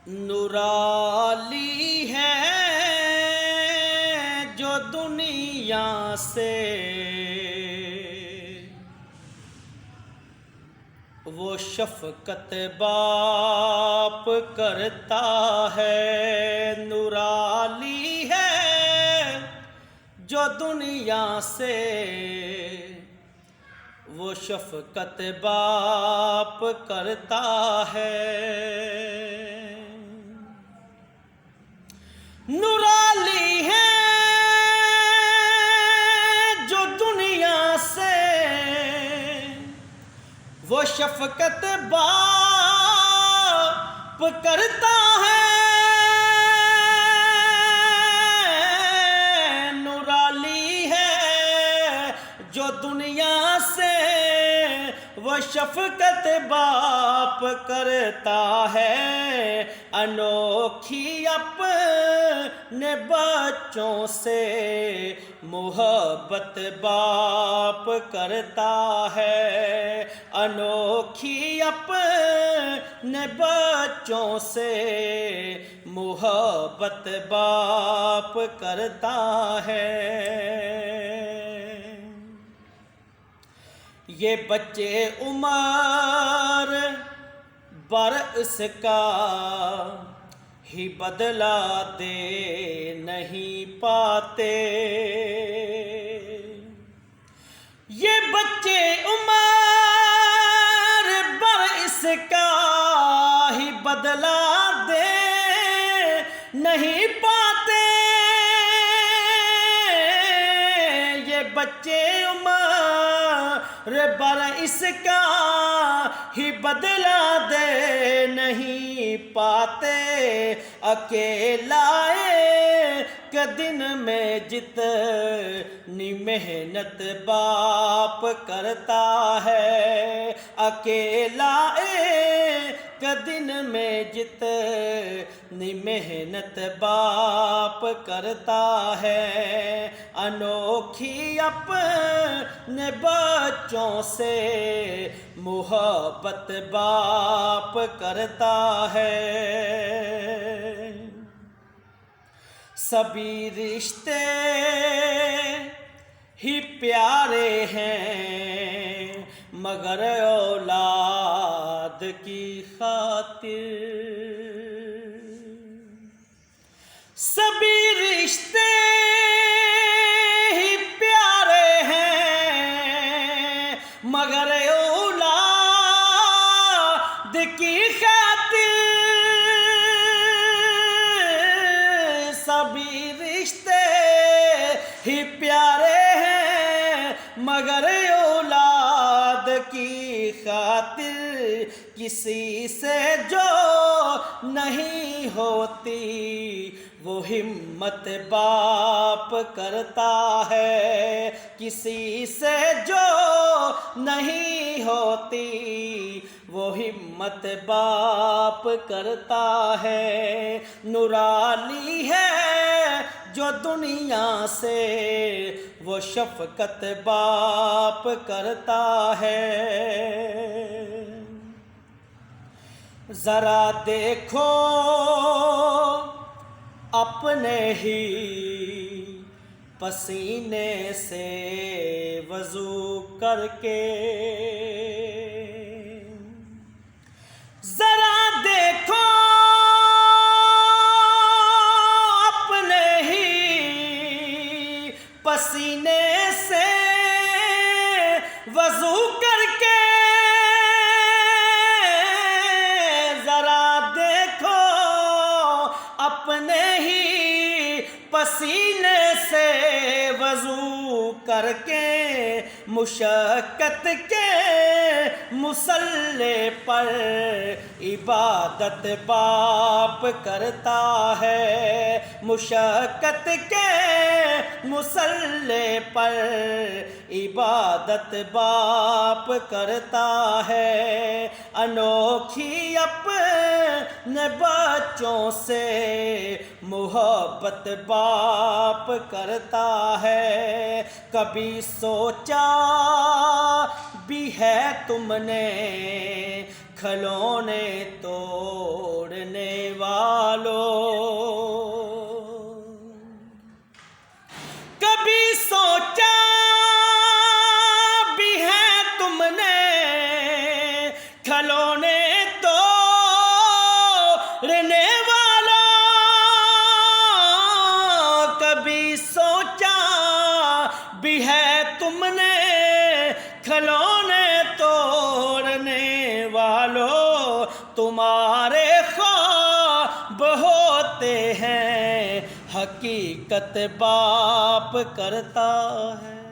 نرالی ہے جو دنیا سے وہ شفقت باپ کرتا ہے. نرالی ہے جو دنیا سے وہ شفقت باپ کرتا ہے. نرالی ہے جو دنیا سے وہ شفقت باپ کرتا ہے. نرالی ہے جو دنیا سے وہ شفقت باپ کرتا ہے. انوکھی اپنے بچوں سے محبت باپ کرتا ہے. انوکھی اپنے بچوں سے محبت باپ کرتا ہے. یہ بچے عمر برس کا ہی بدلہ دے نہیں پاتے. یہ بچے عمر برس کا ہی بدلہ دے نہیں پاتے. یہ بچے عمر برس کا ہی بدلہ دے نہیں پاتے. اکیلا ایک دن میں جتنی محنت باپ کرتا ہے. اکیلا ایک دن میں جتنی محنت باپ کرتا ہے. انوکھی اپنے بچوں سے محبت باپ کرتا ہے. سبھی رشتے ہی پیارے ہیں مگر اولاد کی خاطر. سبھی رشتے ہی پیارے ہیں مگر اولاد کی خاطر. سبھی رشتے ہی پیارے ہیں مگر اولاد کی خاطر. کسی سے جو نہیں ہوتی وہ ہمت باپ کرتا ہے. کسی سے جو نہیں ہوتی وہ ہمت باپ کرتا ہے. نرالی ہے جو دنیا سے وہ شفقت باپ کرتا ہے. ذرا دیکھو اپنے ہی پسینے سے وضو کر کے. ذرا دیکھو اپنے ہی پسینے سے وضو کر کے. اپنے ہی پسینے سے وضو کر کے مشقت کے مصلی پر عبادت باپ کرتا ہے. مشقت کے مصلی پر عبادت باپ کرتا ہے. انوکھی اپنے بچوں سے محبت باپ کرتا ہے۔ کبھی سوچا بھی ہے تم نے کھلونے توڑنے والوں؟ کبھی سوچا بھی ہے تم نے کھلونے توڑنے والوں؟ کبھی سوچا بھی ہے تم نے کھلونے توڑنے والوں؟ تمہارے خواب ہوتے ہیں، حقیقت باپ کرتا ہے۔